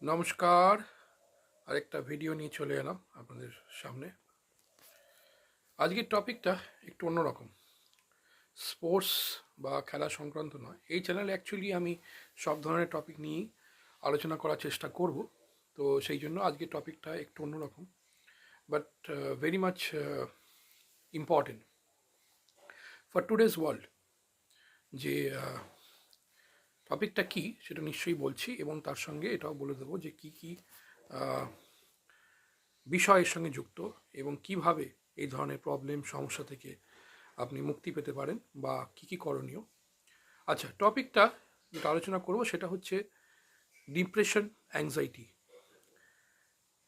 নমস্কার। আরেকটা ভিডিও নিয়ে চলে এলাম আপনাদের সামনে। আজকের টপিকটা একটু অন্যরকম। স্পোর্টস বা খেলা সংক্রান্ত নয়। এই চ্যানেলে অ্যাকচুয়ালি আমি সব ধরনের টপিক নিয়েই আলোচনা করার চেষ্টা করব। তো সেই জন্য আজকের টপিকটা একটু অন্যরকম, but very much important for today's world. যে টপিকটা কী সেটা নিশ্চয়ই বলছি, এবং তার সঙ্গে এটাও বলে দেবো যে কী কী বিষয়ের সঙ্গে যুক্ত এবং কিভাবে এই ধরনের প্রবলেম সমস্যা থেকে আপনি মুক্তি পেতে পারেন বা কী কী করণীয়। আচ্ছা, টপিকটা যেটা আলোচনা করব সেটা হচ্ছে ডিপ্রেশন, অ্যাংজাইটি।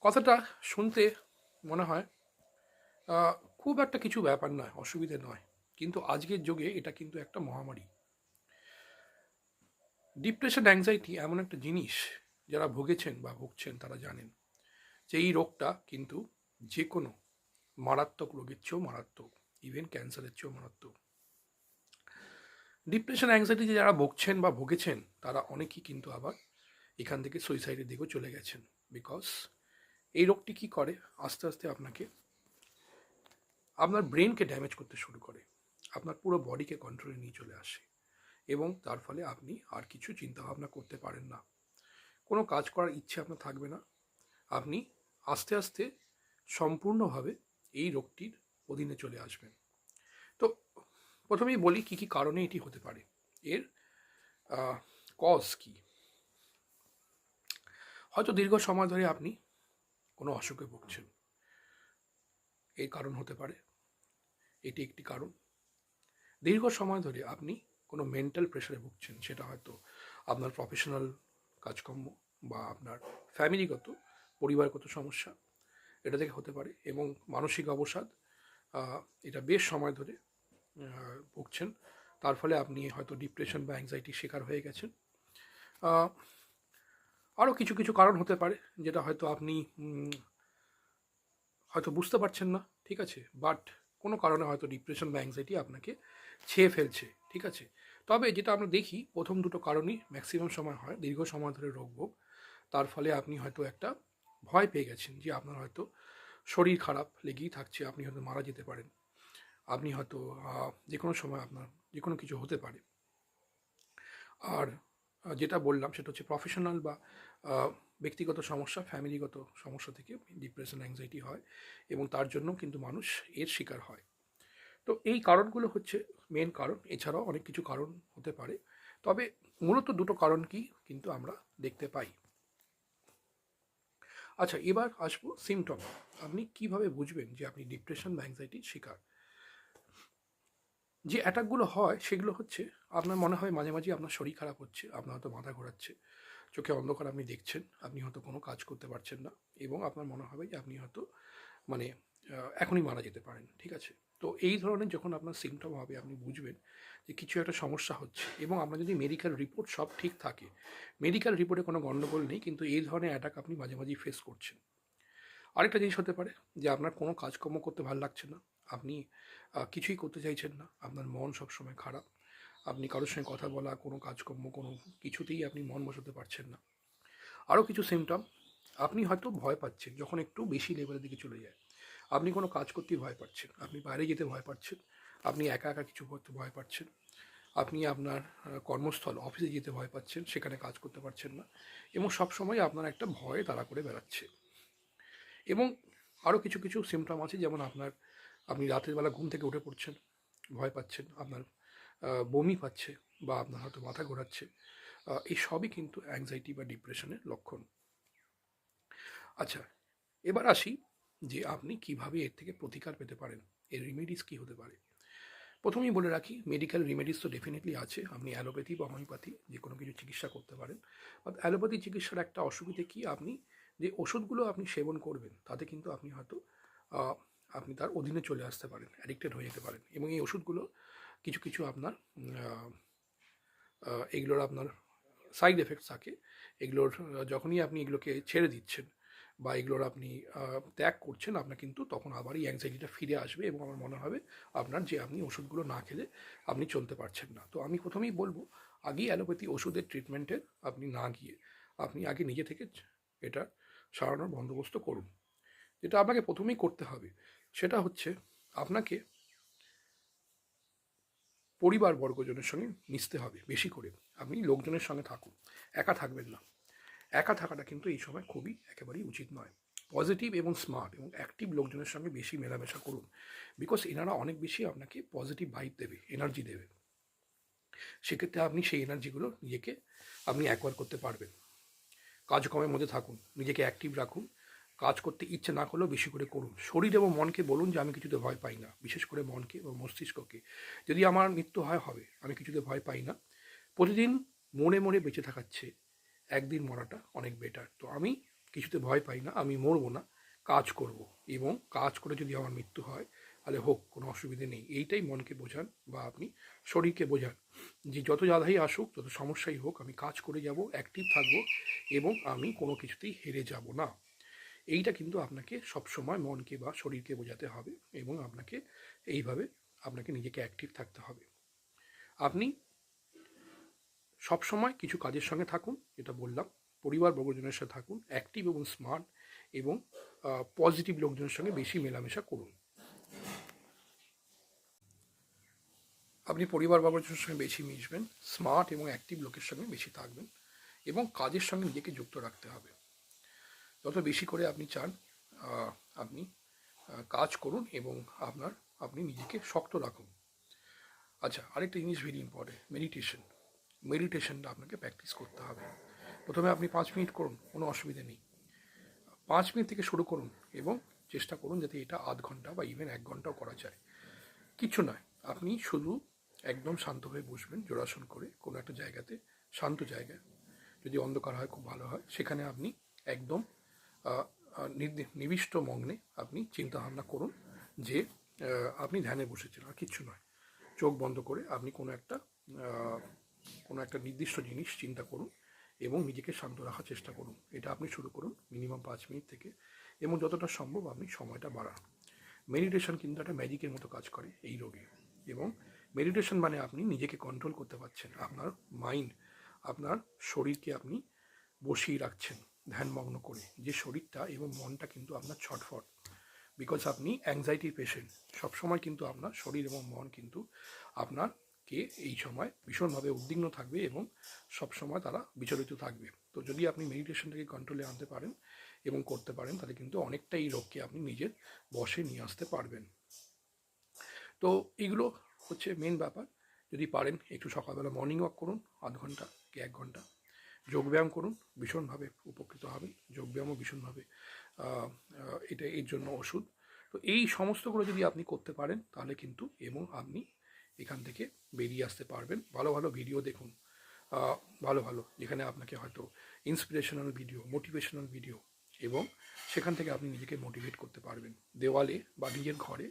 কথাটা শুনতে মনে হয় খুব একটা কিছু ব্যাপার নয়, অসুবিধে নয়, কিন্তু আজকের যুগে এটা কিন্তু একটা মহামারী। ডিপ্রেশন, অ্যাংজাইটি এমন একটা জিনিস, যারা ভুগেছেন বা ভুগছেন তারা জানেন যে এই রোগটা কিন্তু যে কোনো মারাত্মক রোগের চেয়েও মারাত্মক, ইভেন ক্যান্সারের চেয়েও মারাত্মক। ডিপ্রেশন, অ্যাংজাইটি যারা ভুগছেন বা ভুগেছেন তারা অনেকেই কিন্তু আবার এখান থেকে সুইসাইডের দিকেও চলে গেছেন। বিকজ এই রোগটি কী করে, আস্তে আস্তে আপনার ব্রেনকে ড্যামেজ করতে শুরু করে, আপনার পুরো বডিকে কন্ট্রোলে নিয়ে চলে আসে, এবং তার ফলে আপনি আর কিছু চিন্তাভাবনা করতে পারেন না, কোনো কাজ করার ইচ্ছে আপনার থাকবে না। আপনি আস্তে আস্তে সম্পূর্ণভাবে এই রোগটির অধীনে চলে আসবেন। তো প্রথমেই বলি কী কী কারণে এটি হতে পারে, এর কজ কী। হয়তো দীর্ঘ সময় ধরে আপনি কোনো অসুখে ভুগছেন, এই কারণ হতে পারে, এটি একটি কারণ। দীর্ঘ সময় ধরে আপনি কোনো মেন্টাল প্রেশারে ভুগছেন, সেটা হয়তো আপনার প্রফেশনাল কাজকর্ম বা আপনার ফ্যামিলিগত, পরিবারগত সমস্যা, এটা থেকে হতে পারে। এবং মানসিক অবসাদ, এটা বেশ সময় ধরে ভুগছেন, তার ফলে আপনি হয়তো ডিপ্রেশন বা অ্যাংজাইটির শিকার হয়ে গেছেন। আরও কিছু কিছু কারণ হতে পারে, যেটা হয়তো আপনি হয়তো বুঝতে পারছেন না, ঠিক আছে, বাট কোনো কারণে হয়তো ডিপ্রেশন বা অ্যাংজাইটি আপনাকে ছেয়ে ফেলছে, ঠিক আছে। তবে যেটা আমরা দেখি, প্রথম দুটো কারণই ম্যাক্সিমাম সময় হয় দীর্ঘ সময় ধরে রোগভোগ। তার ফলে আপনি হয়তো একটা ভয় পেয়ে গেছেন যে আপনার হয়তো শরীর খারাপ লেগেই থাকছে, আপনি হয়তো মারা যেতে পারেন, আপনি হয়তো যে কোনো সময় আপনার যে কোনো কিছু হতে পারে। আর যেটা বললাম সেটা হচ্ছে প্রফেশনাল বা ব্যক্তিগত সমস্যা, ফ্যামিলিগত সমস্যা থেকে ডিপ্রেশন, অ্যাংজাইটি হয়, এবং তার জন্য কিন্তু মানুষ এর শিকার হয়। তো এই কারণগুলো হচ্ছে মেন কারণ, এছাড়াও অনেক কিছু কারণ হতে পারে, তবে মূলত দুটো কারণ কি কিন্তু আমরা দেখতে পাই। আচ্ছা, এবার আসবো সিমটম। আপনি কিভাবে বুঝবেন যে আপনি ডিপ্রেশন বা অ্যাংজাইটির শিকার। যে অ্যাটাকগুলো হয় সেগুলো হচ্ছে, আপনার মনে হয় মাঝে মাঝে আপনার শরীর খারাপ হচ্ছে, আপনার হয়তো মাথা ঘোরাচ্ছে, চোখে অন্ধকার আপনি দেখছেন, আপনি হয়তো কোনো কাজ করতে পারছেন না, এবং আপনার মনে হবে যে আপনি হয়তো মানে এখনই মারা যেতে পারেন, ঠিক আছে। তো এই ধরনের যখন আপনার সিমটম হবে, আপনি বুঝবেন যে কিছু একটা সমস্যা হচ্ছে। এবং আপনার যদি মেডিকেল রিপোর্ট সব ঠিক থাকে, মেডিকেল রিপোর্টে কোনো গণ্ডগোল নেই, কিন্তু এই ধরনের অ্যাটাক আপনি মাঝে মাঝেই ফেস করছেন। আরেকটা জিনিস হতে পারে যে আপনার কোনো কাজকর্ম করতে ভালো লাগছে না, আপনি কিছুই করতে চাইছেন না, আপনার মন সবসময় খারাপ, আপনি কারোর সঙ্গে কথা বলা, কোনো কাজকর্ম, কোনো কিছুতেই আপনি মন বসাতে পারছেন না। আরও কিছু সিমটম, আপনি হয়তো ভয় পাচ্ছেন যখন একটু বেশি লেভেলের দিকে চলে যায়, আপনি কোনো কাজ করতেই ভয় পাচ্ছেন, আপনি বাইরে যেতে ভয় পাচ্ছেন, আপনি একা একা কিছু করতে ভয় পাচ্ছেন, আপনি আপনার কর্মস্থল, অফিসে যেতে ভয় পাচ্ছেন, সেখানে কাজ করতে পারছেন না, এবং সবসময় আপনার একটা ভয় তাড়া করে বেড়াচ্ছে। এবং আরও কিছু কিছু সিমটম আছে, যেমন আপনি রাতের বেলা ঘুম থেকে উঠে পড়ছেন, ভয় পাচ্ছেন, আপনার বমি পাচ্ছে, বা আপনার হয়তো মাথা ঘোরাচ্ছে। এই সবই কিন্তু অ্যাংজাইটি বা ডিপ্রেশনের লক্ষণ। আচ্ছা, এবার আসি যে আপনি কিভাবে এর থেকে প্রতিকার পেতে পারেন, এর রিমেডিস কী হতে পারে। প্রথমেই বলে রাখি, মেডিকেল রিমেডিস তো ডেফিনেটলি আছে, আপনি অ্যালোপ্যাথি বা হোমিওপ্যাথি যে কোনো কিছু চিকিৎসা করতে পারেন। বাট অ্যালোপ্যাথি চিকিৎসার একটা অসুবিধে কি, আপনি যে ওষুধগুলো আপনি সেবন করবেন তাতে কিন্তু আপনি হয়তো আহ, আপনি তার অধীনে চলে আসতে পারেন, অ্যাডিক্টেড হয়ে যেতে পারেন, এবং এই ওষুধগুলো কিছু কিছু আপনার এগুলোর আপনার সাইড এফেক্টস থাকে। এগুলোর যখনই আপনি এগুলোকে ছেড়ে দিচ্ছেন বা এগুলোর আপনি ত্যাগ করছেন, আপনার কিন্তু তখন আবার এই অ্যাংজাইটিটা ফিরে আসবে, এবং আমার মনে হবে আপনার যে আপনি ওষুধগুলো না খেলে আপনি চলতে পারছেন না। তো আমি প্রথমেই বলবো, আগেই অ্যালোপ্যাথি ওষুধের ট্রিটমেন্টে আপনি না গিয়ে আপনি আগে নিজে থেকে এটা সারানোর বন্দোবস্ত করুন। যেটা আপনাকে প্রথমেই করতে হবে সেটা হচ্ছে আপনাকে পরিবারবর্গজনের সঙ্গে মিশতে হবে বেশি করে। আপনি লোকজনের সঙ্গে থাকুন, একা থাকবেন না। একা থাকাটা কিন্তু এই সময় খুবই একেবারেই উচিত নয়। পজিটিভ এবং স্মার্ট এবং অ্যাক্টিভ লোকজনের সঙ্গে বেশি মেলামেশা করুন, বিকজ এনারা অনেক বেশি আপনাকে পজিটিভ ভাইব দেবে, এনার্জি দেবে। সেক্ষেত্রে আপনি সেই এনার্জিগুলো নিজেকে আপনি অ্যাকোয়ার করতে পারবেন। কাজকর্মের মধ্যে থাকুন, নিজেকে অ্যাক্টিভ রাখুন। কাজ করতে ইচ্ছে না করলেও বেশি করে করুন। শরীর এবং মনকে বলুন যে আমি কিছুতে ভয় পাই না, বিশেষ করে মনকে এবং মস্তিষ্ককে। যদি আমার মৃত্যু হয় হবে, আমি কিছুতে ভয় পাই না। প্রতিদিন মরে মরে বেঁচে থাকাচ্ছে একদিন মরাটা অনেক বেটার। তো আমি কিছুতে ভয় পাই না, আমি মরবো না, কাজ করব, এবং কাজ করে যদি আমার মৃত্যু হয় তাহলে হোক, কোনো অসুবিধে নেই। এইটাই মনকে বোঝান বা আপনি শরীরকে বোঝান যে যত বাধাই আসুক, যত সমস্যাই হোক, আমি কাজ করে যাব, অ্যাক্টিভ থাকবো এবং আমি কোনো কিছুতেই হেরে যাব না। এইটা কিন্তু আপনাকে সবসময় মনকে বা শরীরকে বোঝাতে হবে এবং আপনাকে এইভাবে আপনাকে নিজেকে অ্যাক্টিভ থাকতে হবে। আপনি সবসময় কিছু কাজের সঙ্গে থাকুন, যেটা বললাম, পরিবারবর্গজনের সাথে থাকুন, অ্যাক্টিভ এবং স্মার্ট এবং পজিটিভ লোকজনের সঙ্গে বেশি মেলামেশা করুন। আপনি পরিবারবর্গজনের সঙ্গে বেশি মিশবেন, স্মার্ট এবং অ্যাক্টিভ লোকের সঙ্গে বেশি থাকবেন এবং কাজের সঙ্গে নিজেকে যুক্ত রাখতে হবে। যত বেশি করে আপনি চান আপনি কাজ করুন এবং আপনি নিজেকে শক্ত রাখুন। আচ্ছা, আরেকটা জিনিস ভেরি ইম্পর্টেন্ট, মেডিটেশনটা আপনাকে প্র্যাকটিস করতে হবে। প্রথমে আপনি 5 মিনিট করুন, কোনো অসুবিধে নেই। 5 মিনিট থেকে শুরু করুন এবং চেষ্টা করুন যাতে এটা আধ ঘন্টা বা ইভেন 1 ঘন্টাও করা যায়। কিচ্ছু নয়, আপনি শুধু একদম শান্ত হয়ে বসবেন যোগাসন করে কোনো একটা জায়গাতে, শান্ত জায়গায়। যদি অন্ধকার হয় খুব ভালো হয়, সেখানে আপনি একদম নিবিষ্ট মগ্নে আপনি চিন্তা ভাবনা করুন যে আপনি ধ্যানে বসেছেন, আর কিচ্ছু নয়। চোখ বন্ধ করে আপনি কোনো একটা নির্দিষ্ট জিনিস চিন্তা করুন এবং নিজেকে শান্ত রাখার চেষ্টা করুন। এটা আপনি শুরু করুন মিনিমাম 5 মিনিট থেকে, এবং যতটা সম্ভব আপনি সময়টা বাড়ান। মেডিটেশন কিন্তু একটা ম্যাজিকের মতো কাজ করে এই রোগে, এবং মেডিটেশন মানে আপনি নিজেকে কন্ট্রোল করতে পারছেন। আপনার মাইন্ড, আপনার শরীরকে আপনি বসিয়ে রাখছেন ধ্যানমগ্ন করে, যে শরীরটা এবং মনটা কিন্তু আপনার ছটফট, বিকজ আপনি অ্যাংজাইটির পেশেন্ট। সবসময় কিন্তু আপনার শরীর এবং মন কিন্তু আপনারকে এই সময় ভীষণভাবে উদ্বিগ্ন থাকবে এবং সবসময় তারা বিচলিত থাকবে। তো যদি আপনি মেডিটেশনটাকে কন্ট্রোলে আনতে পারেন এবং করতে পারেন, তাহলে কিন্তু অনেকটা এই রোগকে আপনি নিজের বশে নিয়ে আসতে পারবেন। তো এইগুলো হচ্ছে মেন ব্যাপার। যদি পারেন একটু সকালবেলা মর্নিং ওয়াক করুন, আধ ঘন্টা কি 1 ঘন্টা। যোগব্যায়াম করুন, ভীষণভাবে উপকৃত হবেন। যোগব্যায়ামও ভীষণভাবে এটা এর জন্য ওষুধ। তো এই সমস্তগুলো যদি আপনি করতে পারেন তাহলে কিন্তু, এবং আপনি এখান থেকে বেরিয়ে আসতে পারবেন। ভালো ভালো ভিডিও দেখুন, ভালো ভালো, যেখানে আপনাকে হয়তো ইন্সপিরেশনাল ভিডিও, মোটিভেশনাল ভিডিও, এবং সেখান থেকে আপনি নিজেকে মোটিভেট করতে পারবেন। দেওয়ালে বা নিজের ঘরে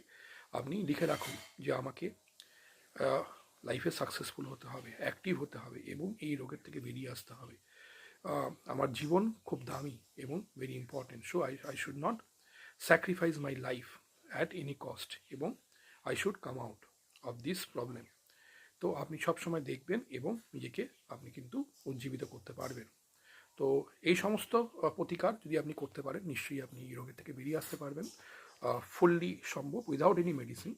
আপনি লিখে রাখুন যে আমাকে লাইফে সাকসেসফুল হতে হবে, অ্যাক্টিভ হতে হবে এবং এই রোগের থেকে বেরিয়ে আসতে হবে। আমার জীবন খুব দামি এবং very important, so I should not sacrifice my life at any cost, এবং I should come out of this problem. তো আপনি সবসময় দেখবেন এবং নিজেকে আপনি কিন্তু উজ্জীবিত করতে পারবেন। তো এই সমস্ত প্রতিকার যদি আপনি করতে পারেন, নিশ্চয়ই আপনি এই রোগের থেকে বেরিয়ে আসতে পারবেন ফুললি সম্ভব, উইদাউট এনি মেডিসিন।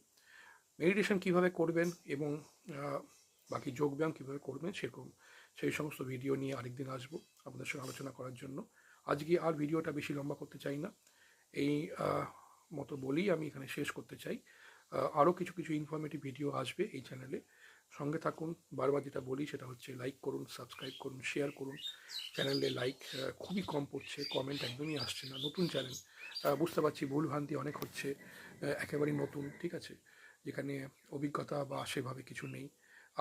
মেডিটেশন কীভাবে করবেন এবং বাকি যোগব্যায়াম কীভাবে করবেন সেই সমস্ত ভিডিও নিয়ে আরেকদিন আসবো আপনাদের সঙ্গে আলোচনা করার জন্য। আজকে আর ভিডিওটা বেশি লম্বা করতে চাই না, এই মতো বলেই আমি এখানে শেষ করতে চাই। আরও কিছু কিছু ইনফরমেটিভ ভিডিও আসবে এই চ্যানেলে, সঙ্গে থাকুন। বারবার যেটা বলি সেটা হচ্ছে লাইক করুন, সাবস্ক্রাইব করুন, শেয়ার করুন। চ্যানেলে লাইক খুবই কম পড়ছে, কমেন্ট একদমই আসছে না। নতুন চ্যানেল, বুঝতে পারছি ভুলভ্রান্তি অনেক হচ্ছে, একেবারেই নতুন, ঠিক আছে, যেখানে অভিজ্ঞতা বা সেভাবে কিছু নেই।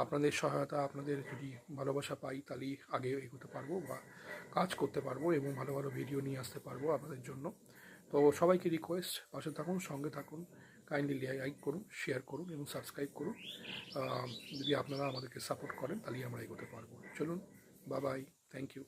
আপনাদের সহায়তা, আপনাদের যদি ভালোবাসা পাই, তাহলেই আগে এগোতে পারবো বা কাজ করতে পারবো এবং ভালো ভালো ভিডিও নিয়ে আসতে পারবো আপনাদের জন্য। তো সবাইকে রিকোয়েস্ট, পাশে থাকুন, সঙ্গে থাকুন, কাইন্ডলি লাইক করুন, শেয়ার করুন এবং সাবস্ক্রাইব করুন। যদি আপনারা আমাদেরকে সাপোর্ট করেন তাহলেই আমরা এগোতে পারবো। চলুন, বাই বাই, থ্যাংক ইউ।